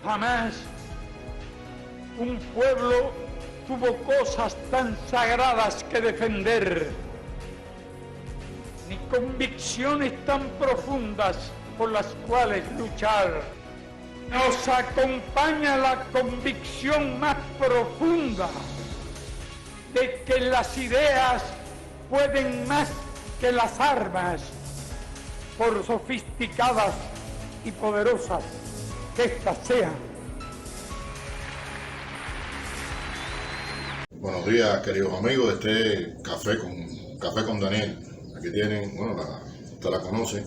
Jamás un pueblo tuvo cosas tan sagradas que defender, ni convicciones tan profundas por las cuales luchar. Nos acompaña la convicción más profunda de que las ideas pueden más que las armas, por sofisticadas y poderosas que éstas sean. Buenos días, queridos amigos. Café con Daniel. Aquí tienen, usted la conoce,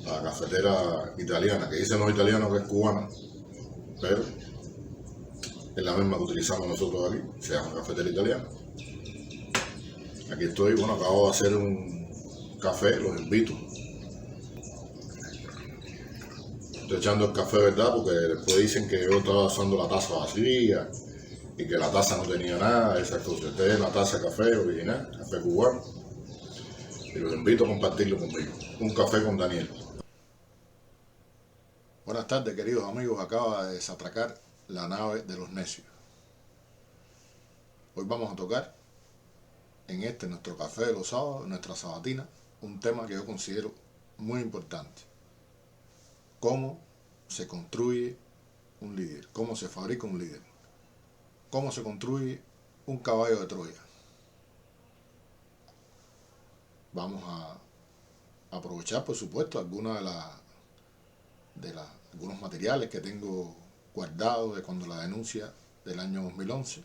la cafetera italiana, que dicen los italianos que es cubana, pero es la misma que utilizamos nosotros aquí, se llama cafetera italiana. Aquí estoy, acabo de hacer un café, los invito. Estoy echando el café, ¿verdad? Porque después dicen que yo estaba usando la taza vacía y que la taza no tenía nada, esas cosas. Esta es una taza de café original, café cubano, y los invito a compartirlo conmigo. Un café con Daniel. Buenas tardes, queridos amigos. Acaba de desatracar la nave de los necios. Hoy vamos a tocar en nuestro café de los sábados, nuestra sabatina, un tema que yo considero muy importante. Cómo se construye un líder, cómo se fabrica un líder, cómo se construye un caballo de Troya. Vamos a aprovechar, por supuesto, algunos materiales que tengo guardados de cuando la denuncia del año 2011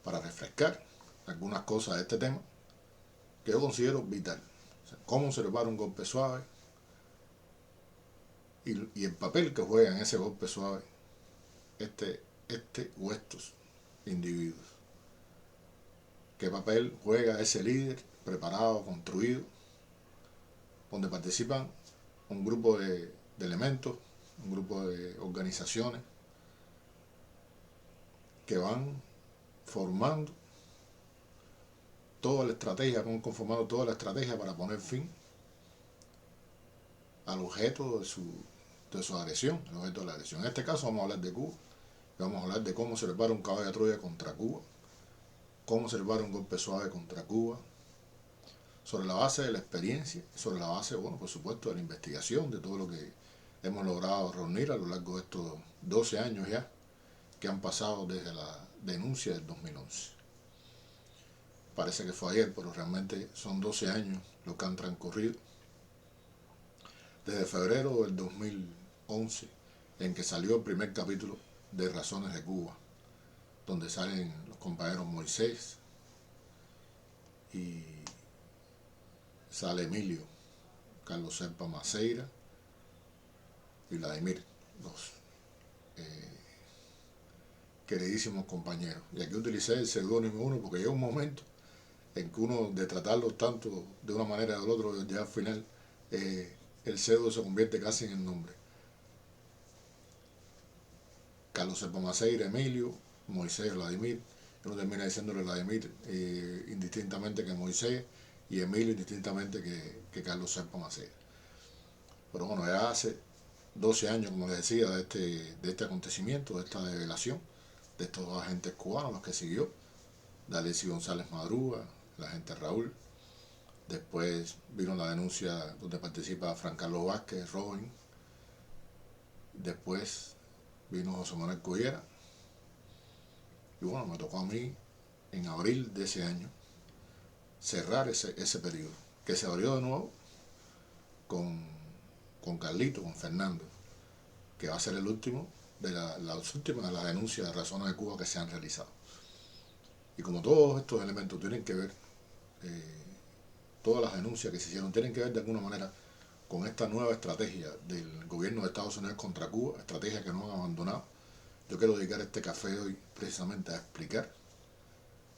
para refrescar algunas cosas de este tema que yo considero vital. O sea, cómo se prepara un golpe suave y el papel que juega en ese golpe suave o estos individuos. ¿Qué papel juega ese líder preparado, construido, donde participan un grupo de elementos, un grupo de organizaciones que van formando toda la estrategia, van conformando toda la estrategia para poner fin al objeto de su agresión, el objeto de la agresión? En este caso vamos a hablar de Cuba, y vamos a hablar de cómo se prepara un caballo de Troya contra Cuba, cómo se prepara un golpe suave contra Cuba, sobre la base de la experiencia, sobre la base, por supuesto, de la investigación, de todo lo que hemos logrado reunir a lo largo de estos 12 años ya que han pasado desde la denuncia del 2011. Parece que fue ayer, pero realmente son 12 años los que han transcurrido desde febrero del 2011, en que salió el primer capítulo de Razones de Cuba, donde salen los compañeros Moisés y sale Emilio, Carlos Serpa Maceira y Vladimir, los queridísimos compañeros. Y aquí utilicé el seudónimo 1 porque llega un momento en que uno, de tratarlos tanto de una manera o del otro, ya al final el pseudo se convierte casi en el nombre. Carlos Serpa Maceira, Emilio, Moisés, Vladimir. Uno termina diciéndole Vladimir indistintamente que Moisés, y Emilio indistintamente que Carlos Serpa Maceira. Pero bueno, ya hace 12 años, como les decía, de este acontecimiento, de esta revelación, de estos dos agentes cubanos, los que siguió, Dalesi González Madruga, el agente Raúl. Después vino la denuncia donde participa Fran Carlos Vázquez, Robin. Después vino José Manuel Cullera. Y bueno, me tocó a mí, en abril de ese año, cerrar ese periodo, que se abrió de nuevo con Carlito, con Fernando, que va a ser el último de las últimas de las denuncias de Razones de Cuba que se han realizado. Y como todos estos elementos tienen que ver, todas las denuncias que se hicieron tienen que ver de alguna manera con esta nueva estrategia del gobierno de Estados Unidos contra Cuba, estrategia que no han abandonado, yo quiero dedicar este café de hoy precisamente a explicar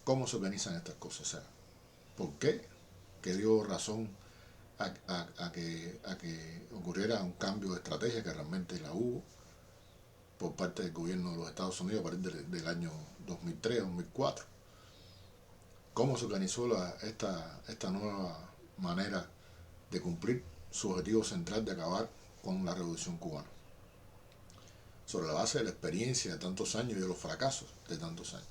cómo se organizan estas cosas. O sea, por qué que dio razón a que ocurriera un cambio de estrategia, que realmente la hubo por parte del gobierno de los Estados Unidos a partir del año 2003-2004. Cómo se organizó esta nueva manera de cumplir su objetivo central de acabar con la Revolución Cubana, sobre la base de la experiencia de tantos años y de los fracasos de tantos años.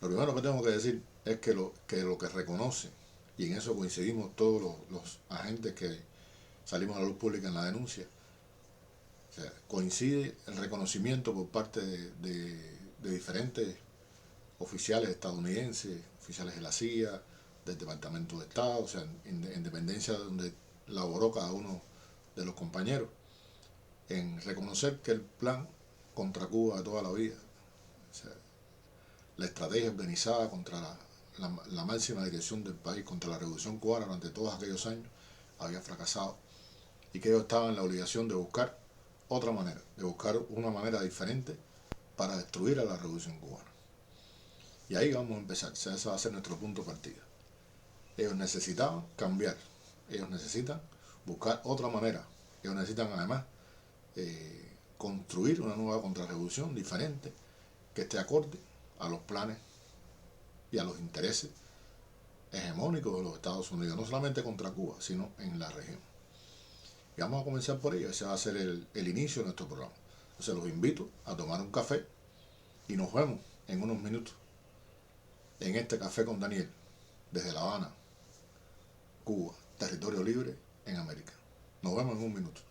Lo primero que tengo que decir es que lo que reconoce, y en eso coincidimos todos los agentes que salimos a la luz pública en la denuncia, o sea, coincide el reconocimiento por parte de diferentes oficiales estadounidenses, oficiales de la CIA, del Departamento de Estado, o sea, en dependencia de donde laboró cada uno de los compañeros, en reconocer que el plan contra Cuba de toda la vida, o sea, la estrategia organizada contra la máxima dirección del país, contra la Revolución Cubana durante todos aquellos años, había fracasado y que ellos estaban en la obligación de buscar otra manera, de buscar una manera diferente para destruir a la Revolución Cubana. Y ahí vamos a empezar, o sea, ese va a ser nuestro punto de partida. Ellos necesitaban cambiar, ellos necesitan buscar otra manera, ellos necesitan además construir una nueva contrarrevolución diferente que esté acorde a los planes y a los intereses hegemónicos de los Estados Unidos, no solamente contra Cuba, sino en la región. Y vamos a comenzar por ello, ese va a ser el inicio de nuestro programa. Entonces los invito a tomar un café y nos vemos en unos minutos en este Café con Daniel, desde La Habana, Cuba, territorio libre en América. Nos vemos en un minuto.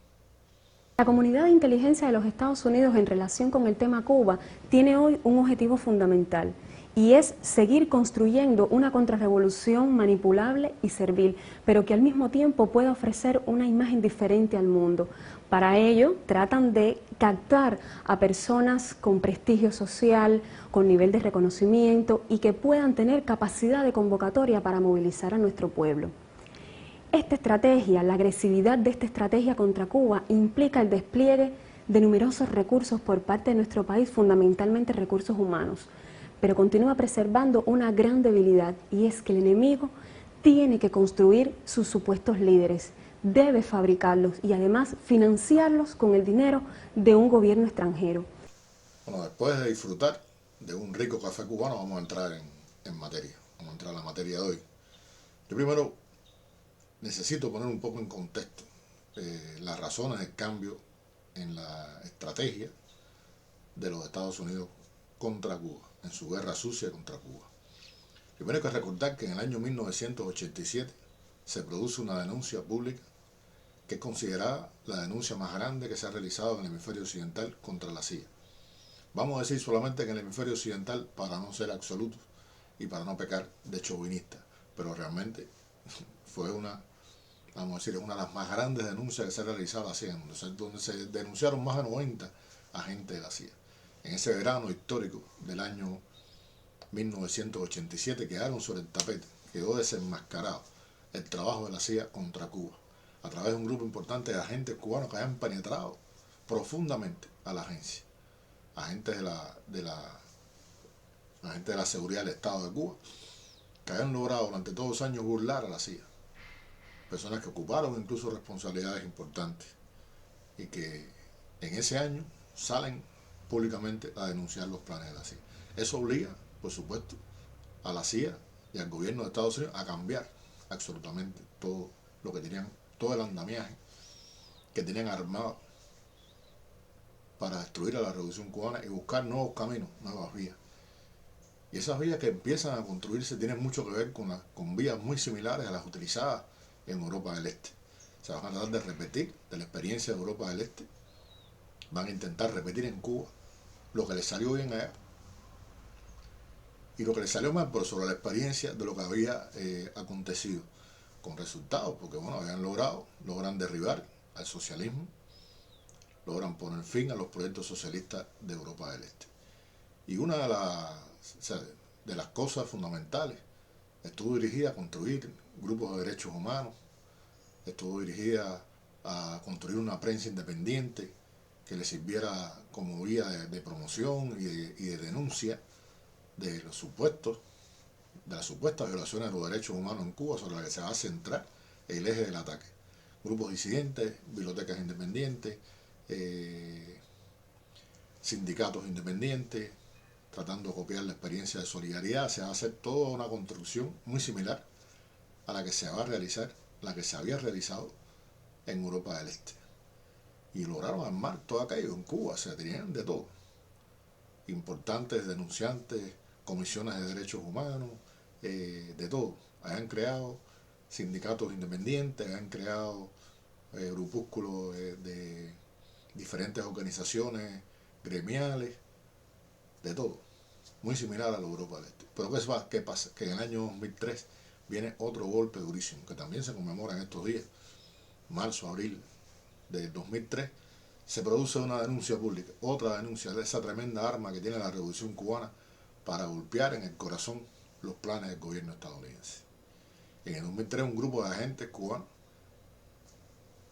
La comunidad de inteligencia de los Estados Unidos en relación con el tema Cuba tiene hoy un objetivo fundamental y es seguir construyendo una contrarrevolución manipulable y servil, pero que al mismo tiempo pueda ofrecer una imagen diferente al mundo. Para ello tratan de captar a personas con prestigio social, con nivel de reconocimiento y que puedan tener capacidad de convocatoria para movilizar a nuestro pueblo. Esta estrategia, la agresividad de esta estrategia contra Cuba implica el despliegue de numerosos recursos por parte de nuestro país, fundamentalmente recursos humanos, pero continúa preservando una gran debilidad y es que el enemigo tiene que construir sus supuestos líderes, debe fabricarlos y además financiarlos con el dinero de un gobierno extranjero. Bueno, después de disfrutar de un rico café cubano vamos a entrar en materia, vamos a entrar a la materia de hoy. Yo primero necesito poner un poco en contexto las razones del cambio en la estrategia de los Estados Unidos contra Cuba, en su guerra sucia contra Cuba. Primero hay que recordar que en el año 1987 se produce una denuncia pública que es considerada la denuncia más grande que se ha realizado en el hemisferio occidental contra la CIA. Vamos a decir solamente que en el hemisferio occidental para no ser absolutos y para no pecar de chauvinista, pero realmente fue una de las más grandes denuncias que se ha realizado a la CIA, donde se denunciaron más de 90 agentes de la CIA. En ese verano histórico del año 1987 quedaron sobre el tapete, quedó desenmascarado el trabajo de la CIA contra Cuba, a través de un grupo importante de agentes cubanos que habían penetrado profundamente a la agencia, agentes de la seguridad del Estado de Cuba, que habían logrado durante todos los años burlar a la CIA. Personas que ocuparon incluso responsabilidades importantes y que en ese año salen públicamente a denunciar los planes de la CIA. Eso obliga, por supuesto, a la CIA y al gobierno de Estados Unidos a cambiar absolutamente todo lo que tenían, todo el andamiaje que tenían armado para destruir a la Revolución Cubana y buscar nuevos caminos, nuevas vías. Y esas vías que empiezan a construirse tienen mucho que ver con vías muy similares a las utilizadas en Europa del Este. Se van a tratar de repetir de la experiencia de Europa del Este, van a intentar repetir en Cuba lo que les salió bien allá y lo que les salió mal, pero sobre la experiencia de lo que había acontecido, con resultados, porque bueno, logran derribar al socialismo, logran poner fin a los proyectos socialistas de Europa del Este. Y una de las cosas fundamentales estuvo dirigida a construir grupos de derechos humanos, estuvo dirigida a construir una prensa independiente que le sirviera como vía de promoción y de denuncia de las supuestas violaciones de los derechos humanos en Cuba, sobre las que se va a centrar el eje del ataque. Grupos disidentes, bibliotecas independientes, sindicatos independientes, tratando de copiar la experiencia de solidaridad. Se va a hacer toda una construcción muy similar a la que se va a realizar, la que se había realizado en Europa del Este. y lograron armar todo aquello en Cuba. Se tenían de todo, importantes denunciantes, comisiones de derechos humanos, de todo. Habían creado sindicatos independientes, habían creado grupúsculos de diferentes organizaciones gremiales, de todo, muy similar a la Europa del Este. Pero ¿qué pasa? Que en el año 2003 viene otro golpe durísimo, que también se conmemora en estos días, marzo, abril del 2003, se produce una denuncia pública, otra denuncia de esa tremenda arma que tiene la Revolución Cubana para golpear en el corazón los planes del gobierno estadounidense. En el 2003 un grupo de agentes cubanos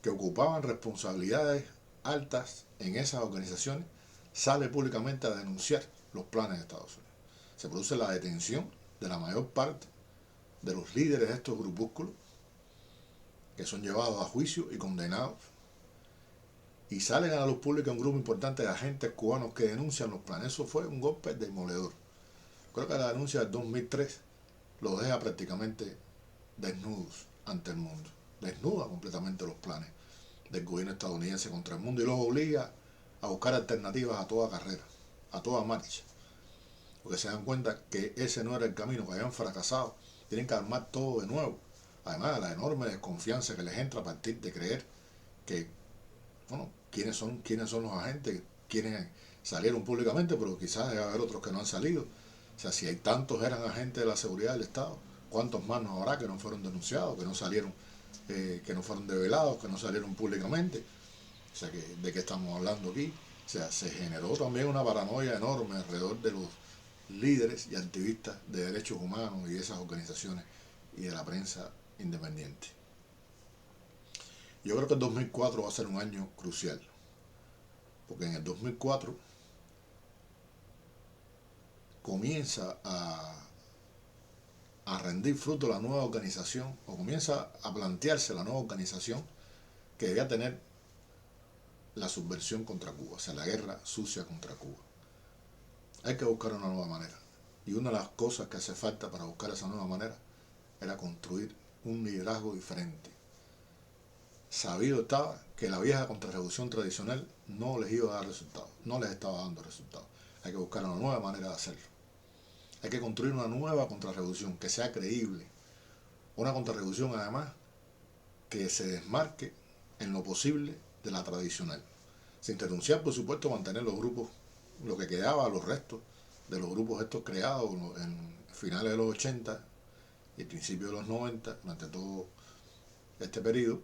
que ocupaban responsabilidades altas en esas organizaciones sale públicamente a denunciar los planes de Estados Unidos. Se produce la detención de la mayor parte de los líderes de estos grupúsculos, que son llevados a juicio y condenados, y salen a la luz pública un grupo importante de agentes cubanos que denuncian los planes. Eso fue un golpe demoledor. Creo que la denuncia del 2003 los deja prácticamente desnudos ante el mundo, desnuda completamente los planes del gobierno estadounidense contra el mundo y los obliga a buscar alternativas a toda carrera, a toda marcha, porque se dan cuenta que ese no era el camino, que habían fracasado, tienen que armar todo de nuevo. Además de la enorme desconfianza que les entra a partir de creer que, bueno, quiénes son los agentes, quienes salieron públicamente, pero quizás debe haber otros que no han salido. O sea, si hay tantos eran agentes de la seguridad del Estado, ¿cuántos más no habrá que no fueron denunciados, que no salieron, que no fueron develados, que no salieron públicamente? O sea, ¿de qué estamos hablando aquí? O sea, se generó también una paranoia enorme alrededor de los líderes y activistas de derechos humanos y de esas organizaciones y de la prensa independiente. Yo creo que el 2004 va a ser un año crucial, porque en el 2004 comienza a rendir fruto la nueva organización, o comienza a plantearse la nueva organización que debía tener la subversión contra Cuba, o sea, la guerra sucia contra Cuba. Hay que buscar una nueva manera, y una de las cosas que hace falta para buscar esa nueva manera era construir un liderazgo diferente. Sabido estaba que la vieja contrarrevolución tradicional no les iba a dar resultados, no les estaba dando resultados. Hay que buscar una nueva manera de hacerlo. Hay que construir una nueva contrarrevolución que sea creíble, una contrarrevolución además que se desmarque en lo posible de la tradicional, sin renunciar, por supuesto, a mantener los grupos, lo que quedaba, los restos de los grupos estos creados en finales de los 80 y principios de los 90, durante todo este periodo,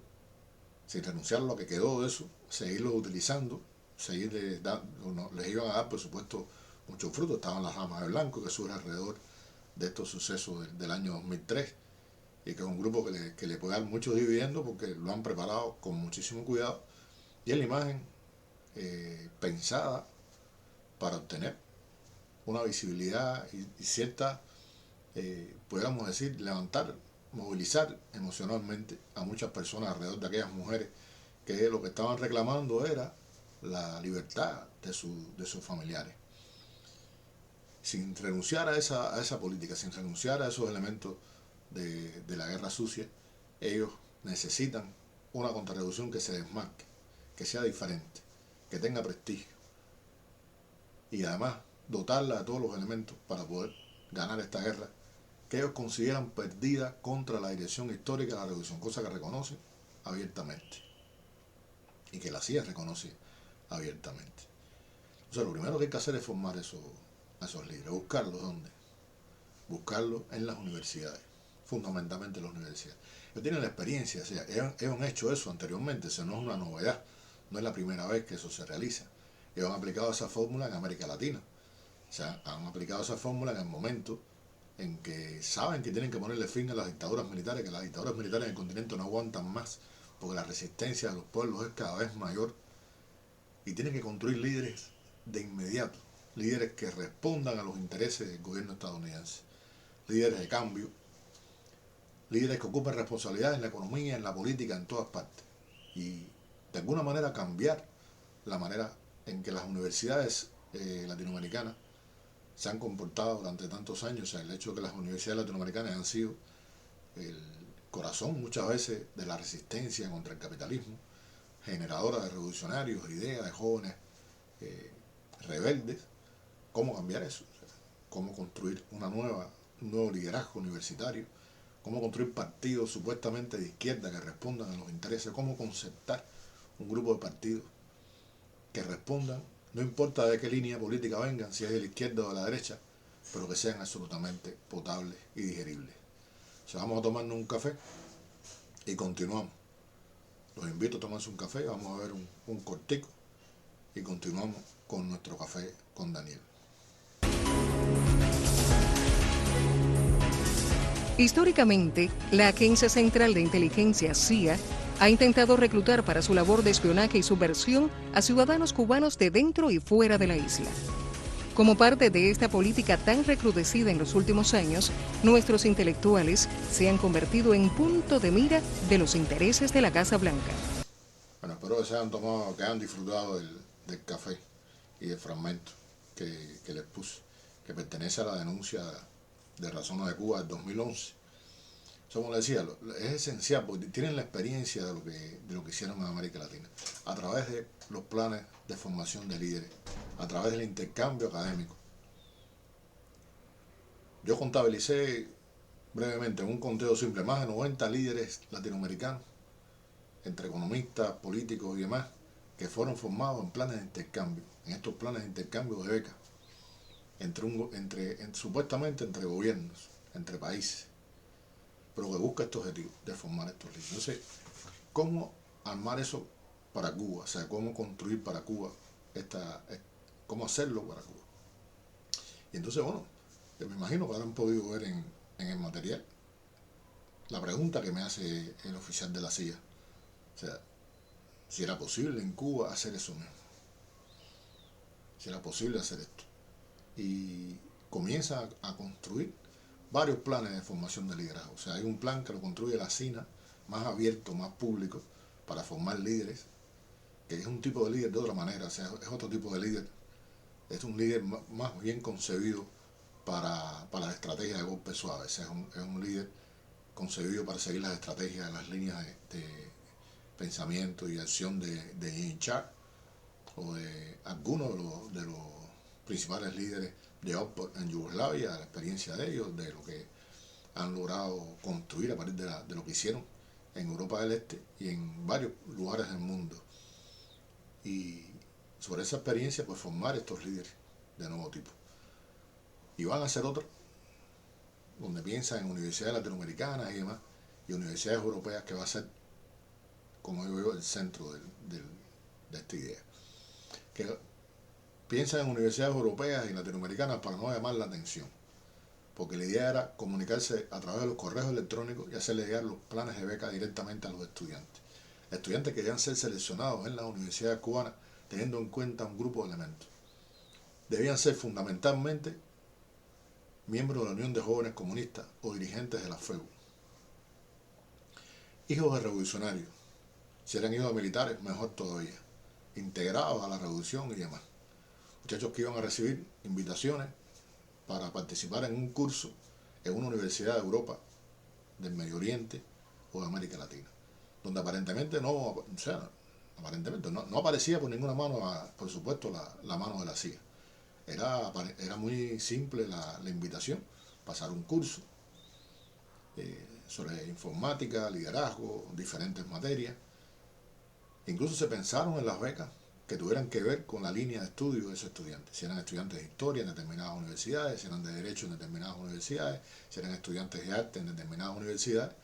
sin renunciar a lo que quedó de eso, seguirlos utilizando, les iban a dar, por supuesto, muchos frutos. Estaban las ramas de blanco que surge alrededor de estos sucesos del año 2003, y que es un grupo que le puede dar muchos dividendos porque lo han preparado con muchísimo cuidado, y es la imagen pensada para obtener una visibilidad y cierta, podríamos decir, movilizar emocionalmente a muchas personas alrededor de aquellas mujeres que lo que estaban reclamando era la libertad de sus familiares. Sin renunciar a esa política, sin renunciar a esos elementos de la guerra sucia, ellos necesitan una contrarrevolución que se desmarque, que sea diferente, que tenga prestigio, y además dotarla de todos los elementos para poder ganar esta guerra que ellos consideran perdida contra la dirección histórica de la revolución, cosa que reconocen abiertamente y que la CIA reconoce abiertamente. O sea, lo primero que hay que hacer es formar a esos líderes. ¿Buscarlos dónde? Buscarlos en las universidades, fundamentalmente en las universidades. Ellos tienen la experiencia, o sea, ellos han hecho eso anteriormente, eso no es una novedad, no es la primera vez que eso se realiza. Ellos han aplicado esa fórmula en América Latina, o sea, han aplicado esa fórmula en el momento en que saben que tienen que ponerle fin a las dictaduras militares, que las dictaduras militares en el continente no aguantan más, porque la resistencia de los pueblos es cada vez mayor, y tienen que construir líderes de inmediato, líderes que respondan a los intereses del gobierno estadounidense, líderes de cambio, líderes que ocupen responsabilidades en la economía, en la política, en todas partes, y de alguna manera cambiar la manera en que las universidades latinoamericanas se han comportado durante tantos años. O sea, el hecho de que las universidades latinoamericanas han sido el corazón muchas veces de la resistencia contra el capitalismo, generadora de revolucionarios, ideas de jóvenes rebeldes. ¿Cómo cambiar eso? O sea, ¿cómo construir un nuevo liderazgo universitario? ¿Cómo construir partidos supuestamente de izquierda que respondan a los intereses? ¿Cómo concertar un grupo de partidos que respondan, no importa de qué línea política vengan, si es de la izquierda o de la derecha, pero que sean absolutamente potables y digeribles? O sea, vamos a tomarnos un café y continuamos. Los invito a tomarse un café, vamos a ver un cortico y continuamos con nuestro café con Daniel. Históricamente, la Agencia Central de Inteligencia, CIA, ha intentado reclutar para su labor de espionaje y subversión a ciudadanos cubanos de dentro y fuera de la isla. Como parte de esta política tan recrudecida en los últimos años, nuestros intelectuales se han convertido en punto de mira de los intereses de la Casa Blanca. Bueno, espero que se hayan tomado, que hayan disfrutado del café y del fragmento que les puse, que pertenece a la denuncia de Razones de Cuba del 2011. Eso, como les decía, es esencial porque tienen la experiencia de lo que hicieron en América Latina, a través de los planes de formación de líderes, a través del intercambio académico. Yo contabilicé brevemente en un conteo simple más de 90 líderes latinoamericanos, entre economistas, políticos y demás, que fueron formados en planes de intercambio, en estos planes de intercambio de becas, supuestamente entre gobiernos, entre países, pero que busca este objetivo de formar estos líderes. Entonces, ¿cómo armar eso para Cuba? O sea, ¿cómo construir para Cuba cómo hacerlo para Cuba? Y entonces, bueno, me imagino que habrán podido ver en el material la pregunta que me hace el oficial de la CIA. O sea, si era posible en Cuba hacer eso mismo. Si era posible hacer esto. Y comienza a construir varios planes de formación de liderazgo. O sea, hay un plan que lo construye la CINA, más abierto, más público, para formar líderes, que es un tipo de líder de otra manera, o sea, es otro tipo de líder. Es un líder más bien concebido para la estrategia de golpe suave. O sea, es un líder concebido para seguir las estrategias, las líneas de pensamiento y acción de Ian Char o de algunos de los principales líderes de Otpor en Yugoslavia, la experiencia de ellos, de lo que han logrado construir a partir de lo que hicieron en Europa del Este y en varios lugares del mundo. Y sobre esa experiencia, pues formar estos líderes de nuevo tipo. Y van a ser otros, donde piensan en universidades latinoamericanas y demás, y universidades europeas, que va a ser, como digo yo, el centro de esta idea. Que piensan en universidades europeas y latinoamericanas para no llamar la atención, porque la idea era comunicarse a través de los correos electrónicos y hacerle llegar los planes de beca directamente a los estudiantes. Estudiantes que debían ser seleccionados en las universidades cubanas teniendo en cuenta un grupo de elementos. Debían ser fundamentalmente miembros de la Unión de Jóvenes Comunistas o dirigentes de la FEU. Hijos de revolucionarios. Si eran hijos de militares, mejor todavía. Integrados a la revolución y demás. Muchachos que iban a recibir invitaciones para participar en un curso en una universidad de Europa, del Medio Oriente o de América Latina, donde aparentemente no aparecía por ninguna mano, por supuesto, la mano de la CIA. Era muy simple la invitación, pasar un curso sobre informática, liderazgo, diferentes materias. Incluso se pensaron en las becas que tuvieran que ver con la línea de estudio de esos estudiantes. Si eran estudiantes de historia en determinadas universidades, si eran de derecho en determinadas universidades, si eran estudiantes de arte en determinadas universidades.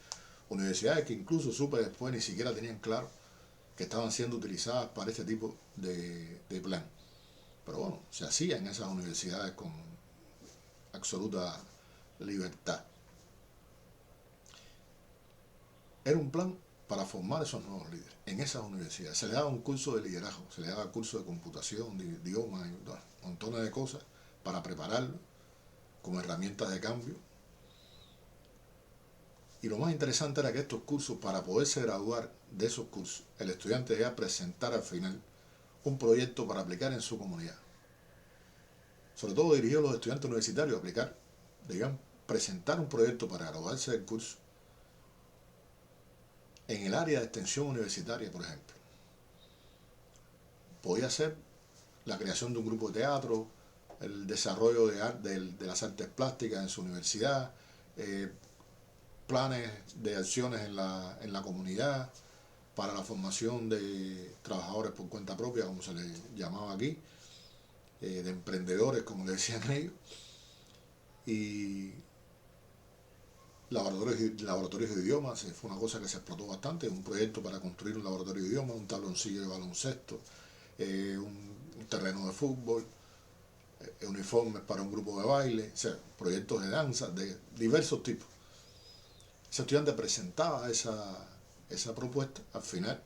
Universidades que incluso supe después ni siquiera tenían claro que estaban siendo utilizadas para este tipo de plan. Pero bueno, se hacía en esas universidades con absoluta libertad. Era un plan para formar esos nuevos líderes en esas universidades. Se le daba un curso de liderazgo, se le daba curso de computación, de idiomas, montones de cosas para prepararlo como herramientas de cambio. Y lo más interesante era que estos cursos, para poderse graduar de esos cursos, el estudiante debía presentar al final un proyecto para aplicar en su comunidad. Sobre todo dirigido a los estudiantes universitarios, debían presentar un proyecto para graduarse del curso en el área de extensión universitaria, por ejemplo, podía ser la creación de un grupo de teatro, el desarrollo de las artes plásticas en su universidad, planes de acciones en la comunidad, para la formación de trabajadores por cuenta propia, como se les llamaba aquí, de emprendedores, como le decían ellos, y laboratorios de idiomas. Fue una cosa que se explotó bastante, un proyecto para construir un laboratorio de idiomas, un tabloncillo de baloncesto, un terreno de fútbol, uniformes para un grupo de baile, o sea, proyectos de danza de diversos tipos. Ese estudiante presentaba esa propuesta. Al final,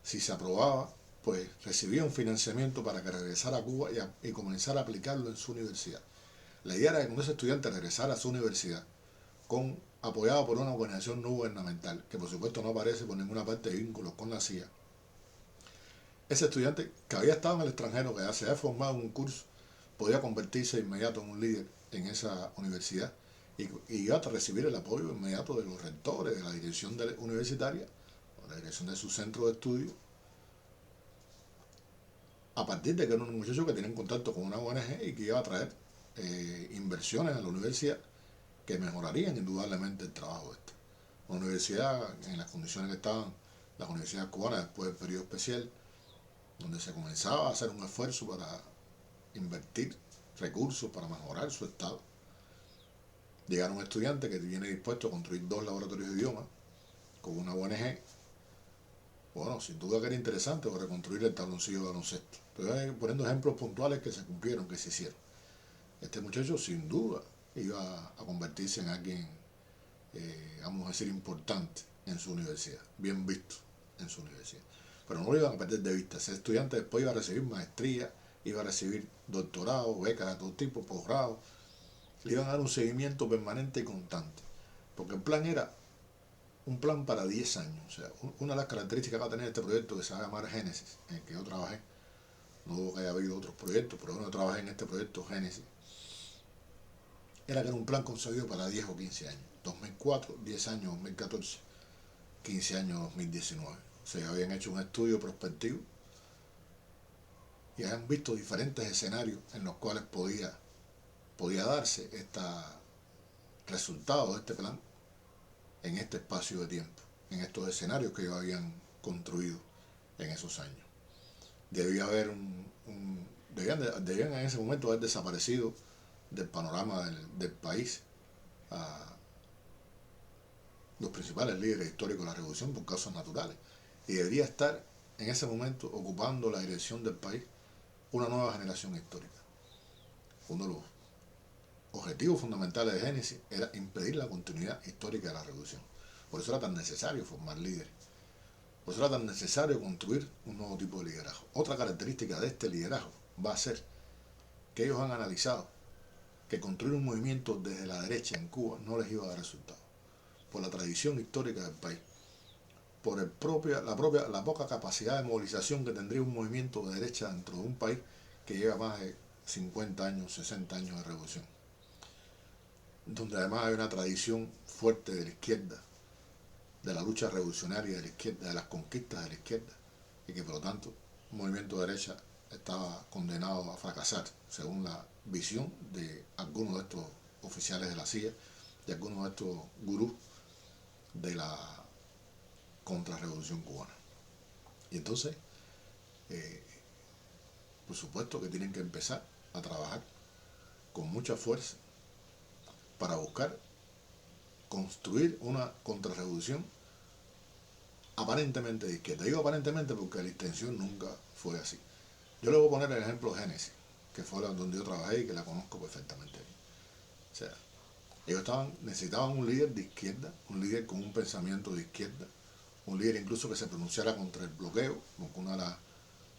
si se aprobaba, pues recibía un financiamiento para que regresara a Cuba y comenzara a aplicarlo en su universidad. La idea era que cuando ese estudiante regresara a su universidad, apoyado por una organización no gubernamental, que por supuesto no aparece por ninguna parte de vínculos con la CIA, ese estudiante que había estado en el extranjero, que ya se había formado en un curso, podía convertirse de inmediato en un líder en esa universidad y iba a recibir el apoyo inmediato de los rectores, de la dirección universitaria, o la dirección de su centro de estudio, a partir de que era un muchacho que tenía contacto con una ONG y que iba a traer inversiones a la universidad que mejorarían indudablemente el trabajo de esta. La universidad, en las condiciones que estaban las universidades cubanas después del periodo especial, donde se comenzaba a hacer un esfuerzo para invertir recursos para mejorar su estado. Llegaron un estudiante que viene dispuesto a construir 2 laboratorios de idiomas con una ONG. Bueno, sin duda que era interesante o reconstruir el tabloncillo de baloncesto. Estoy poniendo ejemplos puntuales que se cumplieron, que se hicieron. Este muchacho sin duda iba a convertirse en alguien, vamos a decir, importante en su universidad, bien visto en su universidad. Pero no lo iban a perder de vista. Ese estudiante después iba a recibir maestría, iba a recibir doctorado, becas de todo tipo, posgrado. Le iban a dar un seguimiento permanente y constante. Porque el plan era un plan para 10 años. O sea, una de las características que va a tener este proyecto, que se va a llamar Génesis, en el que yo trabajé, no dudo que haya habido otros proyectos, pero yo trabajé en este proyecto Génesis, era que era un plan concebido para 10 o 15 años. 2004, 10 años, 2014, 15 años, 2019. O sea, habían hecho un estudio prospectivo y habían visto diferentes escenarios en los cuales podía darse este resultado de este plan en este espacio de tiempo, en estos escenarios que ellos habían construido en esos años. Debían en ese momento haber desaparecido del panorama del país a los principales líderes históricos de la revolución por causas naturales, y debería estar en ese momento ocupando la dirección del país una nueva generación histórica. Uno de los objetivos fundamentales de Génesis era impedir la continuidad histórica de la revolución. Por eso era tan necesario formar líderes. Por eso era tan necesario construir un nuevo tipo de liderazgo. Otra característica de este liderazgo va a ser que ellos han analizado que construir un movimiento desde la derecha en Cuba no les iba a dar resultados. Por la tradición histórica del país, por la poca capacidad de movilización que tendría un movimiento de derecha dentro de un país que lleva más de 50 años, 60 años de revolución, donde además hay una tradición fuerte de la izquierda, de la lucha revolucionaria de la izquierda, de las conquistas de la izquierda, y que por lo tanto un movimiento de derecha estaba condenado a fracasar, según la visión de algunos de estos oficiales de la CIA, de algunos de estos gurús de la contrarrevolución cubana. Y entonces, por supuesto que tienen que empezar a trabajar con mucha fuerza para buscar construir una contrarrevolución aparentemente de izquierda. Digo aparentemente porque la intención nunca fue así. Yo le voy a poner el ejemplo de Génesis, que fue donde yo trabajé y que la conozco perfectamente. O sea, ellos necesitaban un líder de izquierda, un líder con un pensamiento de izquierda, un líder incluso que se pronunciara contra el bloqueo, porque una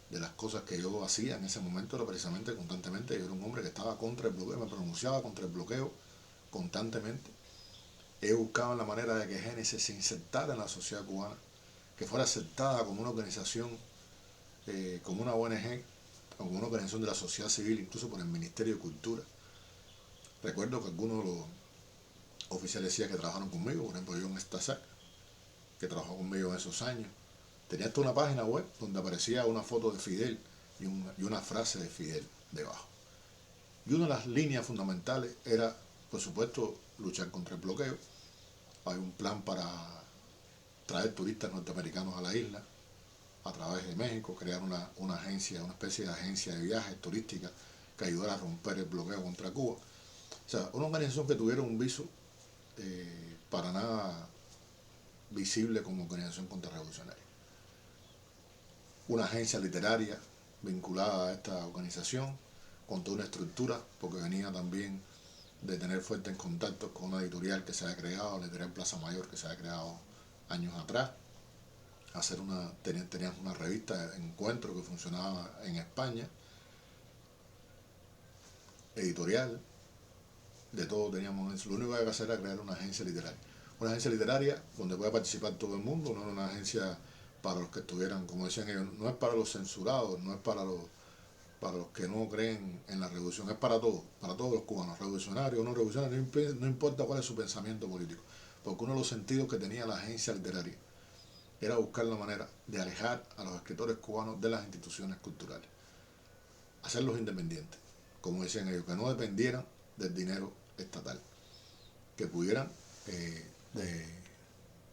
de las cosas que yo hacía en ese momento era precisamente constantemente, yo era un hombre que estaba contra el bloqueo, me pronunciaba contra el bloqueo constantemente. Ellos buscaban la manera de que Génesis se insertara en la sociedad cubana, que fuera aceptada como una organización, como una ONG, como una organización de la sociedad civil, incluso por el Ministerio de Cultura. Recuerdo que algunos de los oficiales decían que trabajaron conmigo, por ejemplo John Stasak, que trabajó conmigo en esos años, tenía hasta una página web donde aparecía una foto de Fidel y una frase de Fidel debajo. Y una de las líneas fundamentales era, por supuesto, luchar contra el bloqueo. Hay un plan para traer turistas norteamericanos a la isla a través de México, crear una agencia, una especie de agencia de viajes turística que ayudara a romper el bloqueo contra Cuba. O sea, una organización que tuviera un viso para nada visible como organización contrarrevolucionaria. Una agencia literaria vinculada a esta organización, con toda una estructura, porque venía también de tener fuertes contactos con una editorial que se había creado, la editorial Plaza Mayor, que se había creado años atrás. Teníamos una revista de encuentro que funcionaba en España, editorial, de todo teníamos eso. Lo único que había que hacer era crear una agencia literaria. Una agencia literaria donde pueda participar todo el mundo, no era una agencia para los que estuvieran, como decían ellos, no es para los censurados, no es para los que no creen en la revolución, es para todos los cubanos, revolucionarios o no revolucionarios, no importa cuál es su pensamiento político, porque uno de los sentidos que tenía la agencia literaria era buscar la manera de alejar a los escritores cubanos de las instituciones culturales, hacerlos independientes, como decían ellos, que no dependieran del dinero estatal, que pudieran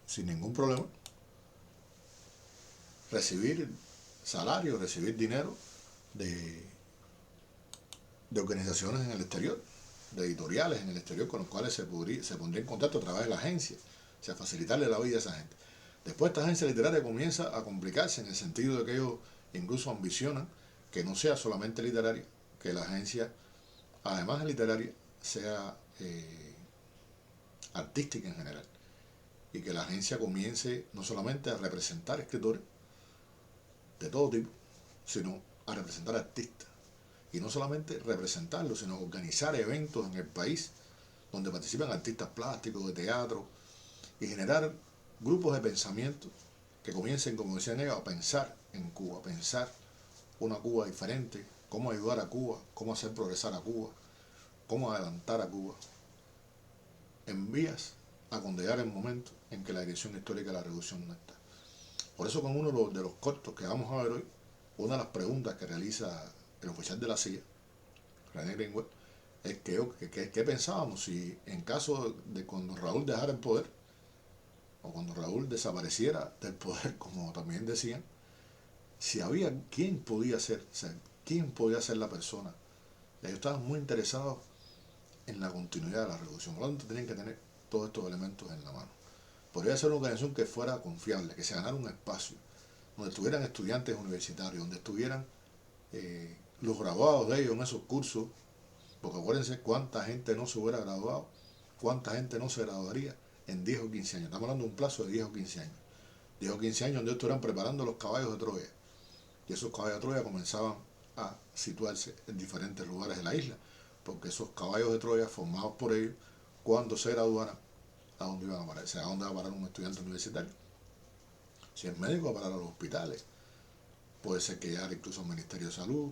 sin ningún problema recibir salario, recibir dinero de organizaciones en el exterior, de editoriales en el exterior con los cuales se pondría en contacto a través de la agencia, o sea, facilitarle la vida a esa gente. Después esta agencia literaria comienza a complicarse en el sentido de que ellos incluso ambicionan que no sea solamente literaria, que la agencia, además de literaria, sea artística en general, y que la agencia comience no solamente a representar escritores de todo tipo, sino a representar artistas, y no solamente representarlos, sino organizar eventos en el país donde participan artistas plásticos, de teatro, y generar grupos de pensamiento que comiencen, como decían ellos, a pensar en Cuba, a pensar una Cuba diferente, cómo ayudar a Cuba, cómo hacer progresar a Cuba, cómo adelantar a Cuba, en vías a condenar el momento en que la dirección histórica de la revolución no está. Por eso, con uno de los cortos que vamos a ver hoy, una de las preguntas que realiza el oficial de la CIA, René Greenwald, es que pensábamos si en caso de cuando Raúl dejara el poder, o cuando Raúl desapareciera del poder, como también decían, si había quién podía ser la persona. Ellos estaban muy interesados en la continuidad de la revolución, por lo tanto tenían que tener todos estos elementos en la mano. Podría ser una organización que fuera confiable, que se ganara un espacio, donde estuvieran estudiantes universitarios, donde estuvieran los graduados de ellos en esos cursos, porque acuérdense cuánta gente no se hubiera graduado, cuánta gente no se graduaría en 10 o 15 años. Estamos hablando de un plazo de 10 o 15 años. 10 o 15 años donde estuvieran preparando los caballos de Troya. Y esos caballos de Troya comenzaban a situarse en diferentes lugares de la isla, porque esos caballos de Troya formados por ellos, cuando se graduaran, ¿a dónde iban a parar? O sea, ¿a dónde va a parar un estudiante universitario? Si es médico, va a parar a los hospitales. Puede ser que llegue incluso al Ministerio de Salud.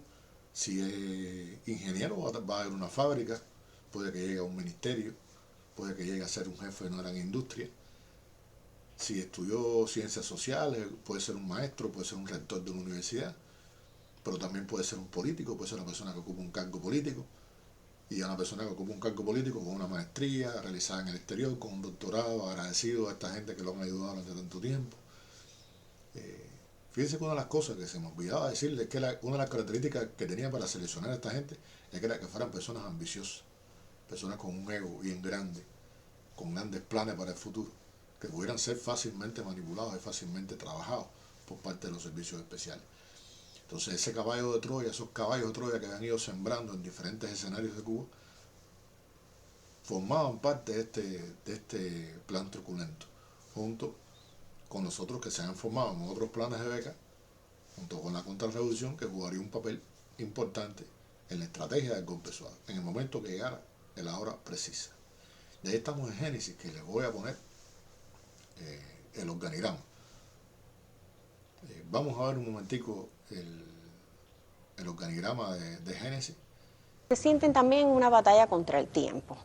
Si es ingeniero, va a haber una fábrica. Puede que llegue a un ministerio. Puede que llegue a ser un jefe de una gran industria. Si estudió ciencias sociales, puede ser un maestro, puede ser un rector de una universidad. Pero también puede ser un político, puede ser una persona que ocupa un cargo político. Y a una persona que ocupa un cargo político con una maestría realizada en el exterior, con un doctorado, agradecido a esta gente que lo han ayudado durante tanto tiempo. Fíjense que una de las cosas que se me olvidaba decirles es que una de las características que tenía para seleccionar a esta gente es que fueran personas ambiciosas, personas con un ego bien grande, con grandes planes para el futuro, que pudieran ser fácilmente manipulados y fácilmente trabajados por parte de los servicios especiales. Entonces ese caballo de Troya, esos caballos de Troya que han ido sembrando en diferentes escenarios de Cuba, formaban parte de este plan truculento, junto con los otros que se han formado en otros planes de beca, junto con la contrarrevolución, que jugaría un papel importante en la estrategia del golpe suave, en el momento que llegara la hora precisa. De ahí estamos en Génesis, que les voy a poner el organigrama. Vamos a ver un momentico el organigrama de Génesis. Se sienten también en una batalla contra el tiempo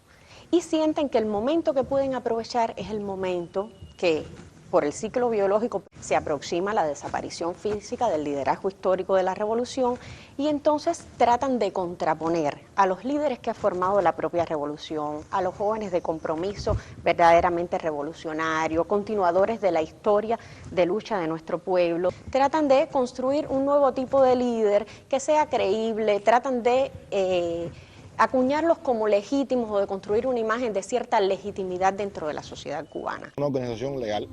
y sienten que el momento que pueden aprovechar es el momento que por el ciclo biológico, se aproxima la desaparición física del liderazgo histórico de la revolución y entonces tratan de contraponer a los líderes que ha formado la propia revolución, a los jóvenes de compromiso verdaderamente revolucionario, continuadores de la historia de lucha de nuestro pueblo. Tratan de construir un nuevo tipo de líder que sea creíble, tratan de acuñarlos como legítimos o de construir una imagen de cierta legitimidad dentro de la sociedad cubana. Una organización legal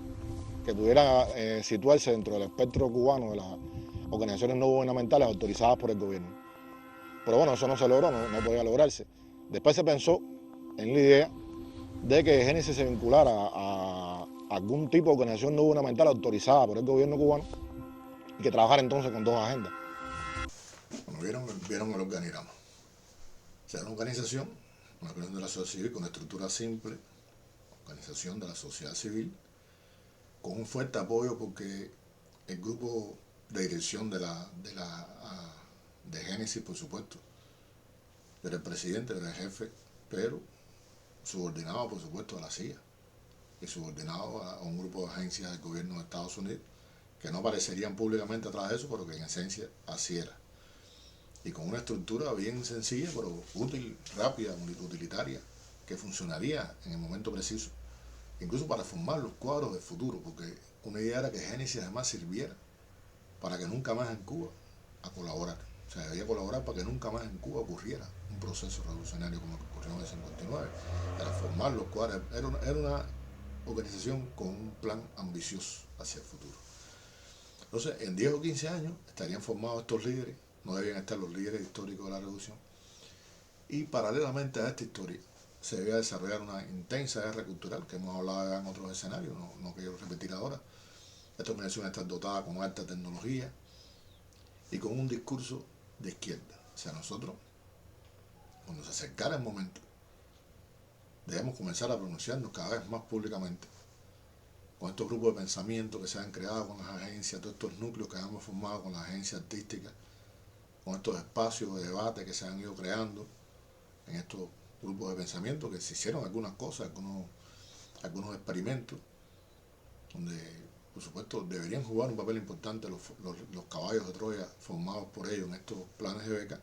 que pudiera situarse dentro del espectro cubano de las organizaciones no gubernamentales autorizadas por el gobierno. Pero bueno, eso no se logró, no podía lograrse. Después se pensó en la idea de que Génesis se vinculara a algún tipo de organización no gubernamental autorizada por el gobierno cubano y que trabajara entonces con dos agendas. Cuando vieron el organigrama. O sea, una organización de la sociedad civil con estructura simple, organización de la sociedad civil, con un fuerte apoyo porque el grupo de dirección de Génesis, por supuesto, era el presidente, era el jefe, pero subordinado, por supuesto, a la CIA y subordinado a un grupo de agencias del gobierno de Estados Unidos que no aparecerían públicamente atrás de eso, pero que en esencia así era. Y con una estructura bien sencilla, pero útil, rápida, utilitaria, que funcionaría en el momento preciso, incluso para formar los cuadros del futuro, porque una idea era que Génesis además sirviera para que nunca más en Cuba a colaborar. O sea, debía colaborar para que nunca más en Cuba ocurriera un proceso revolucionario como el que ocurrió en el 59. Era formar los cuadros, era una organización con un plan ambicioso hacia el futuro. Entonces, en 10 o 15 años estarían formados estos líderes, no debían estar los líderes históricos de la revolución, y paralelamente a esta historia se debía desarrollar una intensa guerra cultural, que hemos hablado ya en otros escenarios, no quiero repetir ahora. Esta organización está dotada con alta tecnología y con un discurso de izquierda. O sea, nosotros, cuando se acercara el momento, debemos comenzar a pronunciarnos cada vez más públicamente con estos grupos de pensamiento que se han creado con las agencias, todos estos núcleos que hemos formado con las agencias artísticas, con estos espacios de debate que se han ido creando en estos grupos de pensamiento, que se hicieron algunas cosas, algunos experimentos, donde por supuesto deberían jugar un papel importante los caballos de Troya formados por ellos en estos planes de beca,